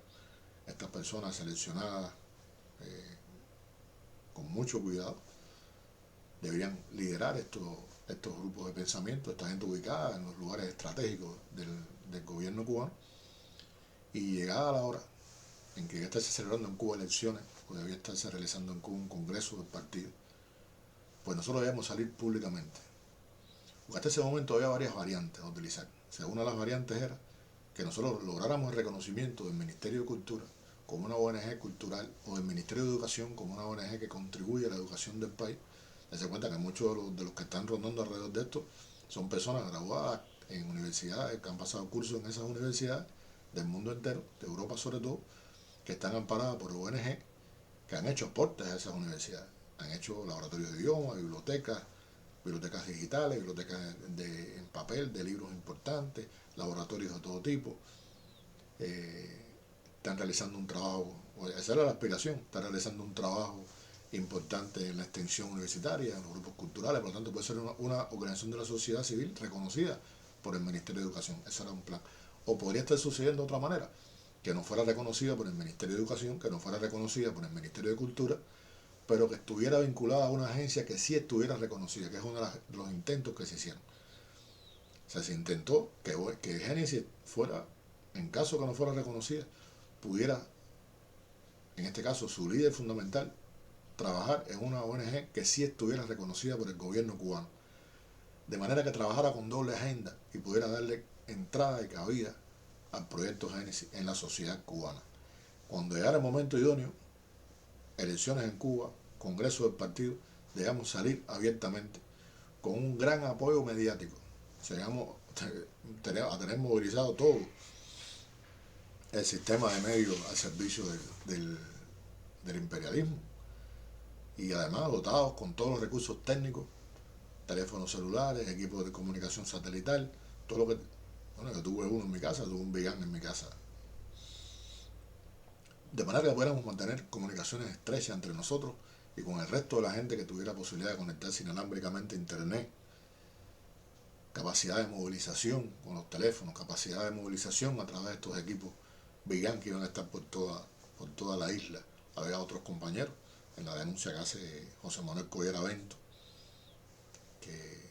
estas personas seleccionadas con mucho cuidado, deberían liderar estos grupos de pensamiento, esta gente ubicada en los lugares estratégicos del gobierno cubano, y llegada la hora en que ya estarse celebrando en Cuba elecciones, o debía estarse realizando en Cuba un congreso del partido, pues nosotros debemos salir públicamente. Porque hasta ese momento había varias variantes a utilizar. O sea, una de las variantes era que nosotros lográramos el reconocimiento del Ministerio de Cultura como una ONG cultural o del Ministerio de Educación como una ONG que contribuye a la educación del país. Se cuenta que muchos de los que están rondando alrededor de esto son personas graduadas en universidades, que han pasado cursos en esas universidades del mundo entero, de Europa sobre todo, que están amparadas por ONG que han hecho aportes a esas universidades. Han hecho laboratorios de idiomas, bibliotecas digitales, bibliotecas en papel, de libros importantes, laboratorios de todo tipo. Están realizando un trabajo, esa era la aspiración, están realizando un trabajo importante en la extensión universitaria, en los grupos culturales, por lo tanto puede ser una organización de la sociedad civil reconocida por el Ministerio de Educación. Ese era un plan. O podría estar sucediendo de otra manera, que no fuera reconocida por el Ministerio de Educación, que no fuera reconocida por el Ministerio de Cultura, pero que estuviera vinculada a una agencia que sí estuviera reconocida, que es uno de los intentos que se hicieron. O sea, se intentó que Génesis fuera, en caso que no fuera reconocida, pudiera, en este caso su líder fundamental, trabajar en una ONG que sí estuviera reconocida por el gobierno cubano, de manera que trabajara con doble agenda y pudiera darle entrada y cabida al proyecto Génesis en la sociedad cubana. Cuando llegara el momento idóneo, elecciones en Cuba, congreso del partido, debemos salir abiertamente con un gran apoyo mediático. O sea, a tener movilizado todo el sistema de medios al servicio del imperialismo, y además dotados con todos los recursos técnicos, teléfonos celulares, equipos de comunicación satelital, todo lo que... Bueno, yo tuve uno en mi casa, tuve un Vigán en mi casa. De manera que pudiéramos mantener comunicaciones estrechas entre nosotros y con el resto de la gente que tuviera posibilidad de conectarse inalámbricamente a internet capacidad de movilización con los teléfonos, capacidad de movilización a través de estos equipos Vigan que iban a estar por toda la isla. Había otros compañeros en la denuncia que hace José Manuel Collera Bento, que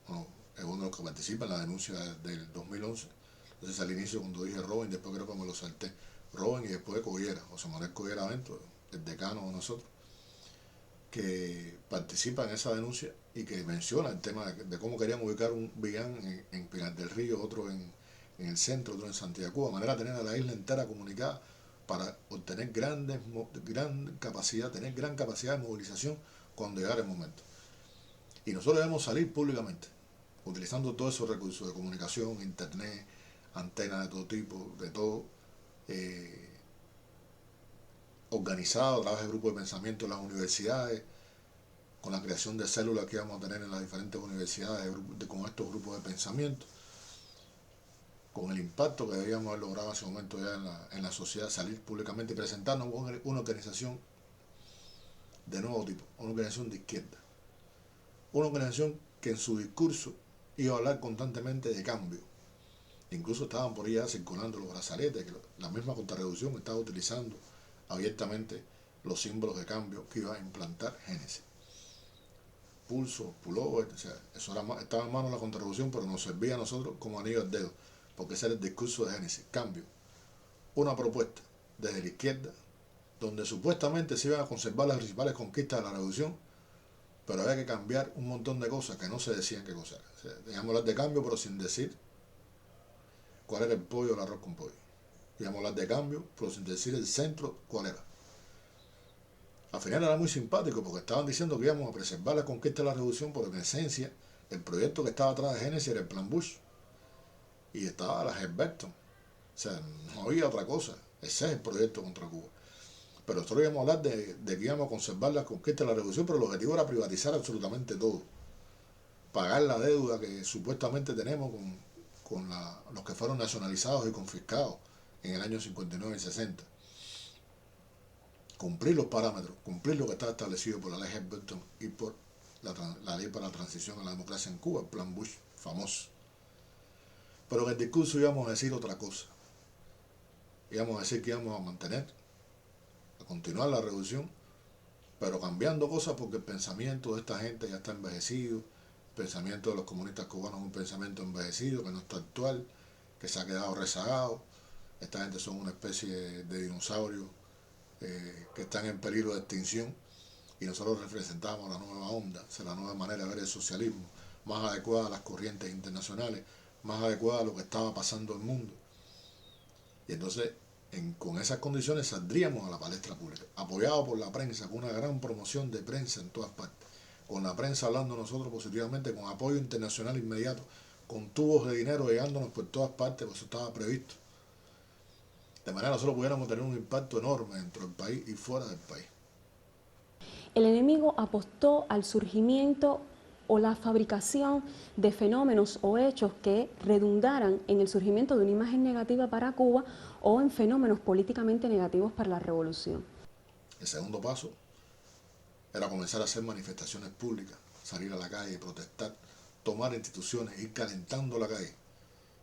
bueno, es uno de los que participa en la denuncia del 2011. Entonces al inicio cuando dije Robin, después creo que me lo salté. Robin y después Collera, José Manuel Collera Bento, el decano de nosotros, que participa en esa denuncia y que menciona el tema de cómo querían ubicar un Vigan en Pinar del Río, otro en el centro, otro en Santiago, de manera de tener a la isla entera comunicada para obtener gran capacidad de movilización cuando llegara el momento. Y nosotros debemos salir públicamente, utilizando todos esos recursos de comunicación, internet, antenas de todo tipo, de todo, organizado a través de grupos de pensamiento en las universidades, con la creación de células que vamos a tener en las diferentes universidades con estos grupos de pensamiento, con el impacto que debíamos haber logrado en ese momento ya en la sociedad, salir públicamente y presentarnos una organización de nuevo tipo, una organización de izquierda, una organización que en su discurso iba a hablar constantemente de cambio. Incluso estaban por ahí ya circulando los brazaletes, que la misma Contrarrevolución estaba utilizando abiertamente los símbolos de cambio que iba a implantar Génesis. Pulso, pullover, o sea, eso estaba en manos de la Contrarrevolución, pero nos servía a nosotros como anillo al dedo, porque ese era el discurso de Génesis, cambio. Una propuesta desde la izquierda, donde supuestamente se iban a conservar las principales conquistas de la revolución, pero había que cambiar un montón de cosas que no se decían qué cosas eran. O sea, dejamos hablar de cambio, pero sin decir cuál era el pollo o el arroz con pollo. Íbamos a hablar de cambio, pero sin decir el centro cuál era. Al final era muy simpático porque estaban diciendo que íbamos a preservar la conquista de la revolución, pero en esencia el proyecto que estaba atrás de Génesis era el Plan Bush. Y estaba la Herberton. O sea, no había otra cosa. Ese es el proyecto contra Cuba. Pero nosotros íbamos a hablar de que íbamos a conservar la conquista de la revolución, pero el objetivo era privatizar absolutamente todo. Pagar la deuda que supuestamente tenemos con los que fueron nacionalizados y confiscados en el año 59 y 60. Cumplir los parámetros, cumplir lo que estaba establecido por la ley Herberton y por la ley para la transición a la democracia en Cuba, el Plan Bush famoso. Pero en el discurso íbamos a decir otra cosa. Íbamos a decir que íbamos a mantener, a continuar la revolución, pero cambiando cosas porque el pensamiento de esta gente ya está envejecido. El pensamiento de los comunistas cubanos es un pensamiento envejecido, que no está actual, que se ha quedado rezagado. Esta gente son una especie de dinosaurios que están en peligro de extinción, y nosotros representamos la nueva onda, o sea, la nueva manera de ver el socialismo, más adecuada a las corrientes internacionales, más adecuada a lo que estaba pasando en el mundo. Y entonces, con esas condiciones saldríamos a la palestra pública, apoyados por la prensa, con una gran promoción de prensa en todas partes, con la prensa hablando nosotros positivamente, con apoyo internacional inmediato, con tubos de dinero llegándonos por todas partes, pues eso estaba previsto. De manera que nosotros pudiéramos tener un impacto enorme dentro del país y fuera del país. El enemigo apostó al surgimiento o la fabricación de fenómenos o hechos que redundaran en el surgimiento de una imagen negativa para Cuba o en fenómenos políticamente negativos para la revolución. El segundo paso era comenzar a hacer manifestaciones públicas, salir a la calle, protestar, tomar instituciones, ir calentando la calle.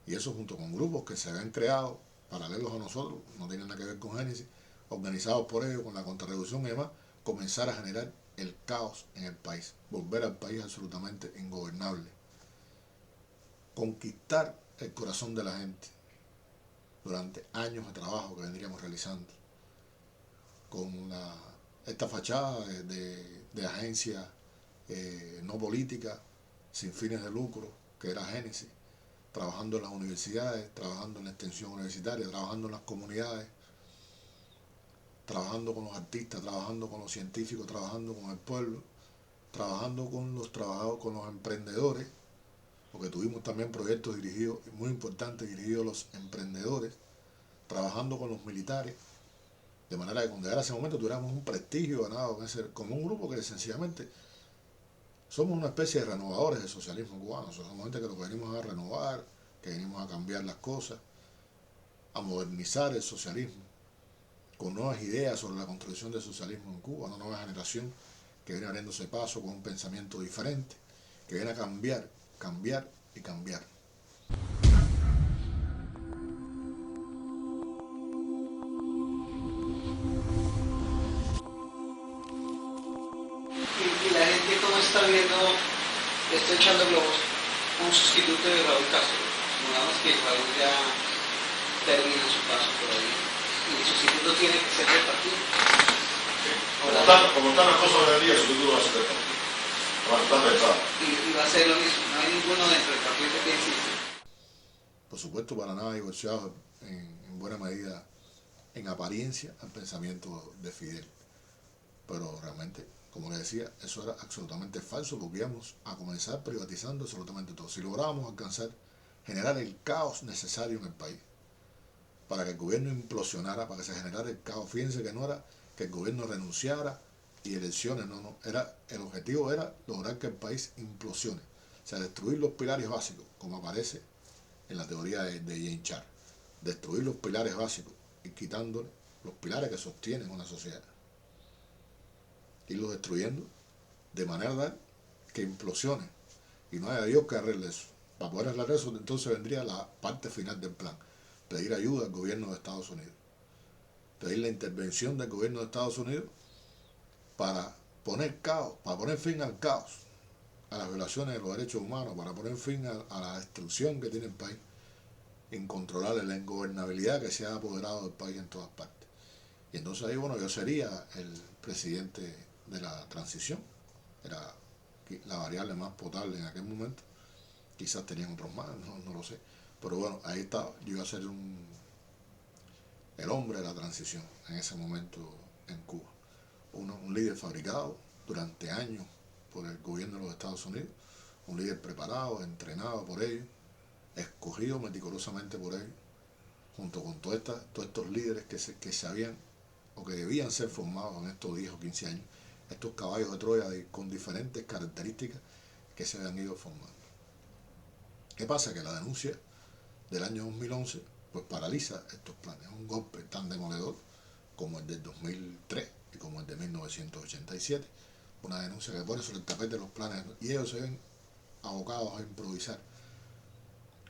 Y eso junto con grupos que se habían creado paralelos a nosotros, no tienen nada que ver con Génesis, organizados por ellos, con la Contrarrevolución y demás, comenzar a generar el caos en el país, volver al país absolutamente ingobernable, conquistar el corazón de la gente durante años de trabajo que vendríamos realizando, con esta fachada de agencia no política, sin fines de lucro, que era Génesis, trabajando en las universidades, trabajando en la extensión universitaria, trabajando en las comunidades, trabajando con los artistas, trabajando con los científicos, trabajando con el pueblo, trabajando con los emprendedores, porque tuvimos también proyectos dirigidos, muy importantes, dirigidos a los emprendedores, trabajando con los militares, de manera que cuando llegara ese momento tuviéramos un prestigio ganado como un grupo que sencillamente somos una especie de renovadores del socialismo cubano. Somos gente que lo que venimos a renovar, que venimos a cambiar las cosas, a modernizar el socialismo, con nuevas ideas sobre la construcción del socialismo en Cuba, una nueva generación que viene abriéndose paso con un pensamiento diferente, que viene a cambiar cambiar y cambiar. Y la gente cómo está viendo, está echando globos, un sustituto de Raúl Castro. Digamos que Raúl ya termina su paso por ahí y el sustituto tiene que ser del partido. Como están las cosas hoy en día, el sustituto va a ser del partido. Está pensado. Y va a ser lo mismo, no hay ninguno dentro del partido que existe. Por supuesto, para nada divorciado en buena medida, en apariencia, al pensamiento de Fidel. Pero realmente, como le decía, eso era absolutamente falso, porque íbamos a comenzar privatizando absolutamente todo. Si lográbamos alcanzar, generar el caos necesario en el país, para que el gobierno implosionara, para que se generara el caos. Fíjense que no era que el gobierno renunciara y elecciones, no, el objetivo era lograr que el país implosione, o sea, destruir los pilares básicos, como aparece en la teoría de James Char, destruir los pilares básicos y quitándole los pilares que sostienen una sociedad, irlos destruyendo de manera tal que implosione y no haya Dios que arregle eso. Para poder arreglar eso, entonces vendría la parte final del plan: pedir ayuda al gobierno de Estados Unidos, pedir la intervención del gobierno de Estados Unidos para poner caos, para poner fin al caos, a las violaciones de los derechos humanos, para poner fin a la destrucción que tiene el país, incontrolable, la ingobernabilidad que se ha apoderado del país en todas partes. Y entonces ahí, bueno, yo sería el presidente de la transición, era la variable más potable en aquel momento, quizás tenían otros más, no lo sé, pero bueno, ahí estaba, yo iba a ser el hombre de la transición en ese momento en Cuba, un líder fabricado durante años por el gobierno de los Estados Unidos, un líder preparado, entrenado por ellos, escogido meticulosamente por ellos, junto con todos estos líderes que se habían o que debían ser formados en estos 10 o 15 años, estos caballos de Troya con diferentes características que se habían ido formando. ¿Qué pasa? Que la denuncia del año 2011 pues paraliza estos planes, un golpe tan demoledor como el del 2003 y como el de 1987, una denuncia que pone sobre el tapete los planes y ellos se ven abocados a improvisar,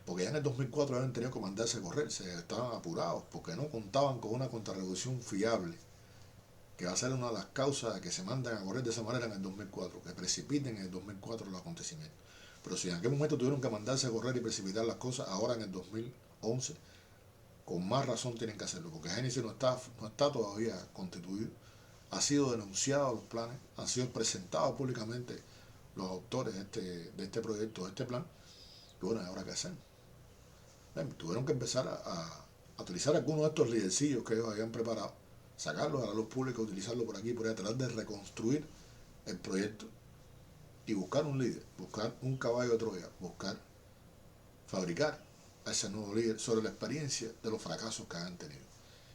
porque ya en el 2004 habían tenido que mandarse a correr, se estaban apurados porque no contaban con una contrarrevolución fiable, que va a ser una de las causas de que se mandan a correr de esa manera en el 2004, que precipiten en el 2004 los acontecimientos. Pero si en aquel momento tuvieron que mandarse a correr y precipitar las cosas, ahora en el 2011, con más razón tienen que hacerlo, porque Génesis no está todavía constituido, ha sido denunciado los planes, han sido presentados públicamente los autores de este proyecto, de este plan, y bueno, ¿ahora qué hacen? Tuvieron que empezar a utilizar algunos de estos lidercillos que ellos habían preparado, sacarlos a la luz pública, utilizarlos por aquí y por allá, tratar de reconstruir el proyecto y buscar un líder, buscar un caballo de Troya, fabricar a ese nuevo líder sobre la experiencia de los fracasos que han tenido.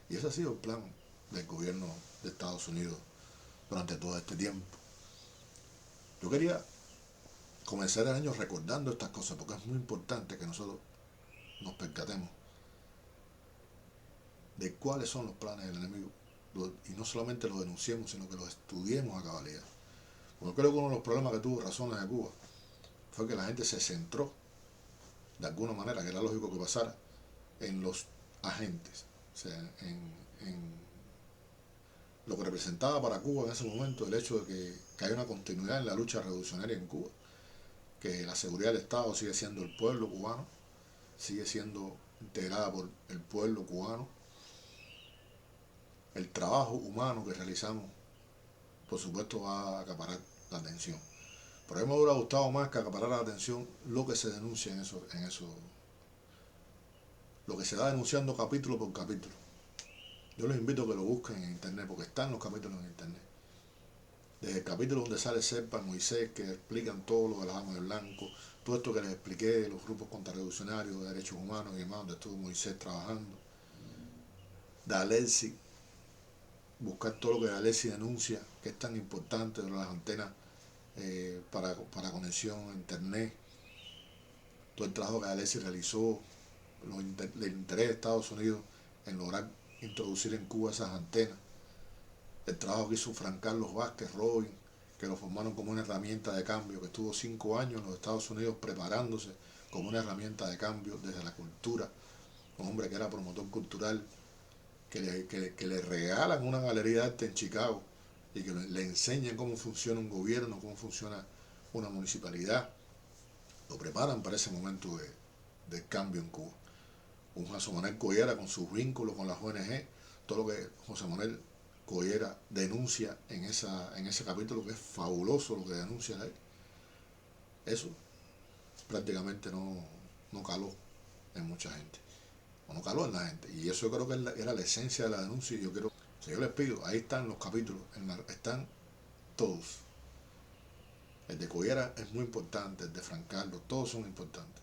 Y ese ha sido el plan del gobierno de Estados Unidos durante todo este tiempo. Yo quería comenzar el año recordando estas cosas, porque es muy importante que nosotros nos percatemos de cuáles son los planes del enemigo, y no solamente los denunciemos, sino que los estudiemos a cabalidad. Porque creo que uno de los problemas que tuvo Razones de Cuba fue que la gente se centró, de alguna manera, que era lógico que pasara, en los agentes, o sea, en lo que representaba para Cuba en ese momento el hecho de que haya una continuidad en la lucha revolucionaria en Cuba, que la seguridad del Estado sigue siendo el pueblo cubano, sigue siendo integrada por el pueblo cubano, el trabajo humano que realizamos, por supuesto, va a acaparar la atención. Pero a mí me hubiera gustado más que acaparar la atención lo que se denuncia en eso, lo que se va denunciando capítulo por capítulo. Yo les invito a que lo busquen en internet, porque están los capítulos en internet. Desde el capítulo donde sale Serpa, Moisés, que explican todo lo de las damas de blanco, todo esto que les expliqué de los grupos contrarrevolucionarios, de derechos humanos y demás, donde estuvo Moisés trabajando. De Alexis, buscar todo lo que Alexis denuncia, que es tan importante, de las antenas para conexión a internet, todo el trabajo que Alexis realizó, el interés de Estados Unidos en lograr introducir en Cuba esas antenas, el trabajo que hizo Fran Carlos Vázquez, Robin, que lo formaron como una herramienta de cambio, que estuvo 5 años en los Estados Unidos preparándose como una herramienta de cambio desde la cultura, un hombre que era promotor cultural, que le regalan una galería de arte en Chicago y que le enseñan cómo funciona un gobierno, cómo funciona una municipalidad, lo preparan para ese momento de cambio en Cuba. Un José Manuel Collera con sus vínculos con las ONG, todo lo que José Manuel Collera denuncia en ese capítulo, que es fabuloso lo que denuncia ahí. Eso prácticamente no caló en mucha gente, o no caló en la gente, y eso yo creo que era la esencia de la denuncia. Y yo quiero, si yo les pido, ahí están los capítulos, están todos. El de Collera es muy importante, el de Francarlo, todos son importantes.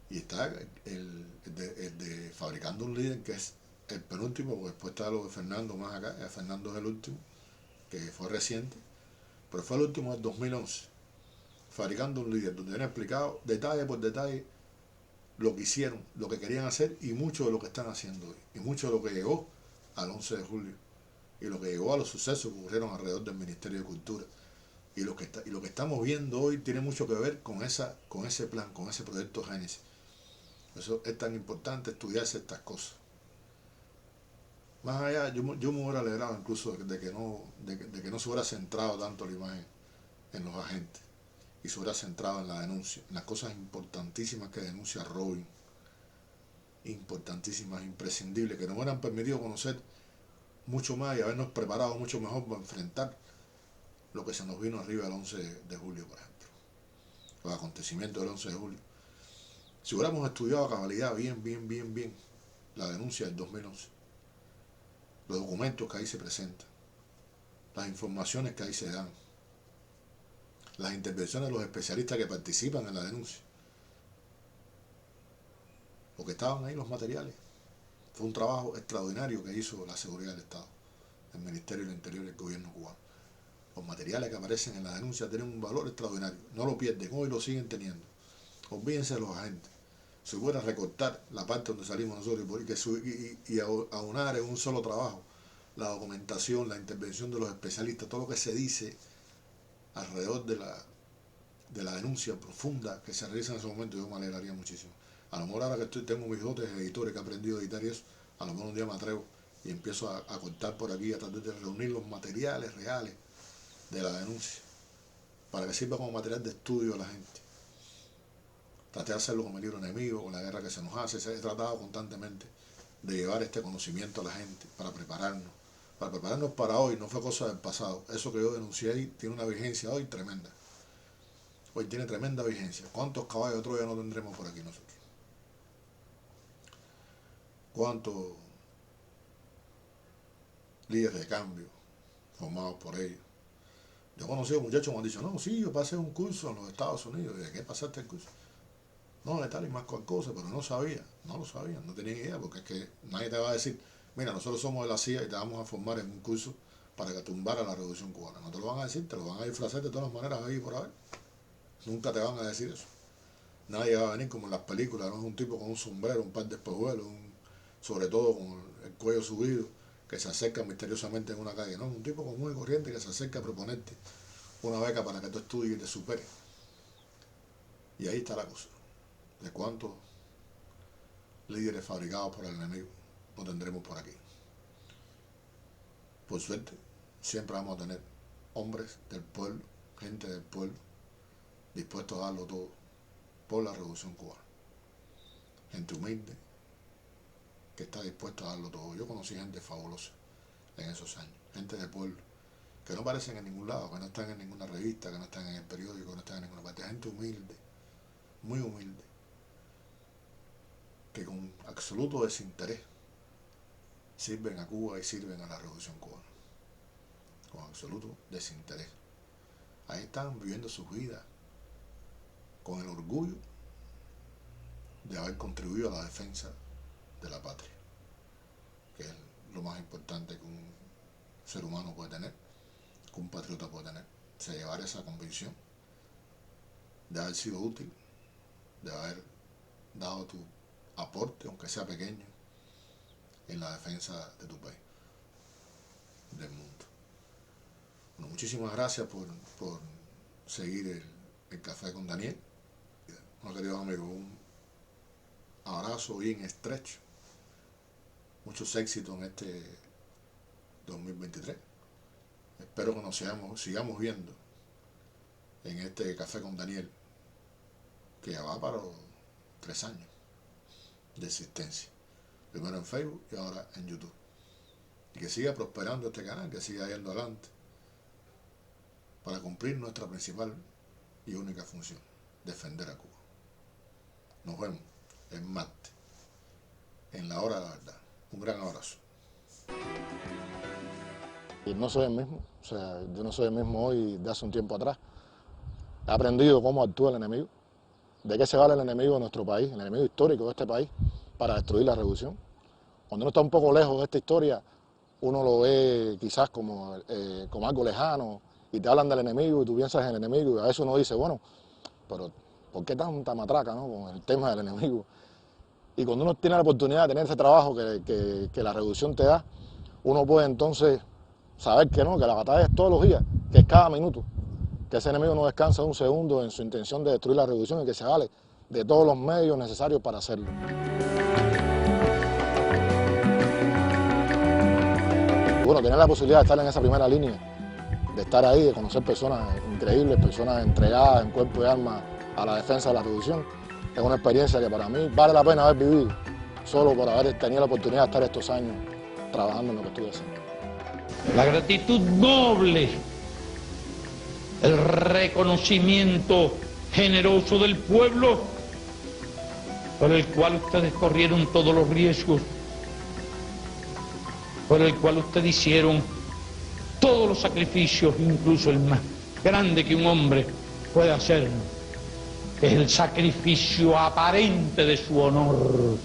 Y está el de Fabricando un Líder, que es el penúltimo, porque después está lo de Fernando más acá. Fernando es el último, que fue reciente, pero fue el último del 2011. Fabricando un Líder, donde han explicado detalle por detalle lo que hicieron, lo que querían hacer y mucho de lo que están haciendo hoy. Y mucho de lo que llegó al 11 de julio. Y lo que llegó a los sucesos que ocurrieron alrededor del Ministerio de Cultura. Y lo que estamos viendo hoy tiene mucho que ver con ese plan, con ese proyecto Génesis. Eso es tan importante, estudiarse estas cosas. Más allá, yo me hubiera alegrado incluso de que no se hubiera centrado tanto la imagen en los agentes y se hubiera centrado en la denuncia, en las cosas importantísimas que denuncia Robin, importantísimas, imprescindibles, que nos hubieran permitido conocer mucho más y habernos preparado mucho mejor para enfrentar lo que se nos vino arriba el 11 de julio, por ejemplo, los acontecimientos del 11 de julio. Si hubiéramos estudiado a cabalidad bien la denuncia del 2011, los documentos que ahí se presentan, las informaciones que ahí se dan, las intervenciones de los especialistas que participan en la denuncia, porque estaban ahí los materiales. Fue un trabajo extraordinario que hizo la seguridad del Estado, el Ministerio del Interior y el gobierno cubano. Los materiales que aparecen en la denuncia tienen un valor extraordinario, no lo pierden, hoy lo siguen teniendo. Olvídense de los agentes. Si fuera a recortar la parte donde salimos nosotros y aunar en un solo trabajo la documentación, la intervención de los especialistas, todo lo que se dice alrededor de la denuncia profunda que se realiza en ese momento, yo me alegraría muchísimo. A lo mejor ahora que tengo mis dotes de editores que he aprendido a editar y eso, a lo mejor un día me atrevo y empiezo a cortar por aquí, a tratar de reunir los materiales reales de la denuncia, para que sirva como material de estudio a la gente. Traté de hacerlo con el libro Enemigo, con la guerra que se nos hace. He tratado constantemente de llevar este conocimiento a la gente para prepararnos para hoy. No fue cosa del pasado. Eso que yo denuncié ahí tiene una vigencia hoy tremenda. Hoy tiene tremenda vigencia. ¿Cuántos caballos de Troya no tendremos por aquí nosotros? ¿Cuántos líderes de cambio formados por ellos? Yo he conocido muchachos que me han dicho, no, sí, yo pasé un curso en los Estados Unidos. ¿Y de qué pasaste el curso? No, de tal y más cual cosa, pero no sabía, no lo sabía, no tenía idea, porque es que nadie te va a decir, mira, nosotros somos de la CIA y te vamos a formar en un curso para que tumbara la Revolución Cubana. No te lo van a decir, te lo van a disfrazar de todas maneras ahí por ahí. Nunca te van a decir eso. Nadie va a venir como en las películas, no es un tipo con un sombrero, un par de espejuelos, sobre todo con el cuello subido, que se acerca misteriosamente en una calle. No, es un tipo común y corriente que se acerca a proponerte una beca para que tú estudies y te superes. Y ahí está la cosa. De cuántos líderes fabricados por el enemigo no tendremos por aquí. Por suerte, siempre vamos a tener hombres del pueblo, gente del pueblo, dispuestos a darlo todo por la Revolución Cubana. Gente humilde, que está dispuesta a darlo todo. Yo conocí gente fabulosa en esos años, gente del pueblo, que no aparecen en ningún lado, que no están en ninguna revista, que no están en el periódico, que no están en ninguna parte. Gente humilde, muy humilde, que con absoluto desinterés sirven a Cuba y sirven a la Revolución Cubana. Con absoluto desinterés. Ahí están viviendo sus vidas con el orgullo de haber contribuido a la defensa de la patria, que es lo más importante que un ser humano puede tener, que un patriota puede tener. Se llevar esa convicción de haber sido útil, de haber dado tu aporte, aunque sea pequeño, en la defensa de tu país, del mundo. Bueno, muchísimas gracias por seguir el Café con Daniel. Bueno, queridos amigos, un abrazo bien estrecho. Muchos éxitos en este 2023. Espero que nos sigamos viendo en este Café con Daniel, que ya va para los 3 años de existencia. Primero en Facebook y ahora en YouTube. Y que siga prosperando este canal, que siga yendo adelante para cumplir nuestra principal y única función, defender a Cuba. Nos vemos el martes, en la hora de la verdad. Un gran abrazo. Y no soy el mismo, o sea, yo no soy el mismo hoy de hace un tiempo atrás. He aprendido cómo actúa el enemigo, de qué se vale el enemigo de nuestro país, el enemigo histórico de este país, para destruir la revolución. Cuando uno está un poco lejos de esta historia, uno lo ve quizás como algo lejano, y te hablan del enemigo y tú piensas en el enemigo, y a veces uno dice, bueno, pero ¿por qué tanta matraca, no, con el tema del enemigo? Y cuando uno tiene la oportunidad de tener ese trabajo que la revolución te da, uno puede entonces saber que no, que la batalla es todos los días, que es cada minuto, que ese enemigo no descansa un segundo en su intención de destruir la revolución y que se vale de todos los medios necesarios para hacerlo. Bueno, tener la posibilidad de estar en esa primera línea, de estar ahí, de conocer personas increíbles, personas entregadas en cuerpo y alma a la defensa de la revolución, es una experiencia que para mí vale la pena haber vivido, solo por haber tenido la oportunidad de estar estos años trabajando en lo que estoy haciendo. La gratitud noble, el reconocimiento generoso del pueblo, por el cual ustedes corrieron todos los riesgos, por el cual ustedes hicieron todos los sacrificios, incluso el más grande que un hombre puede hacer, que es el sacrificio aparente de su honor.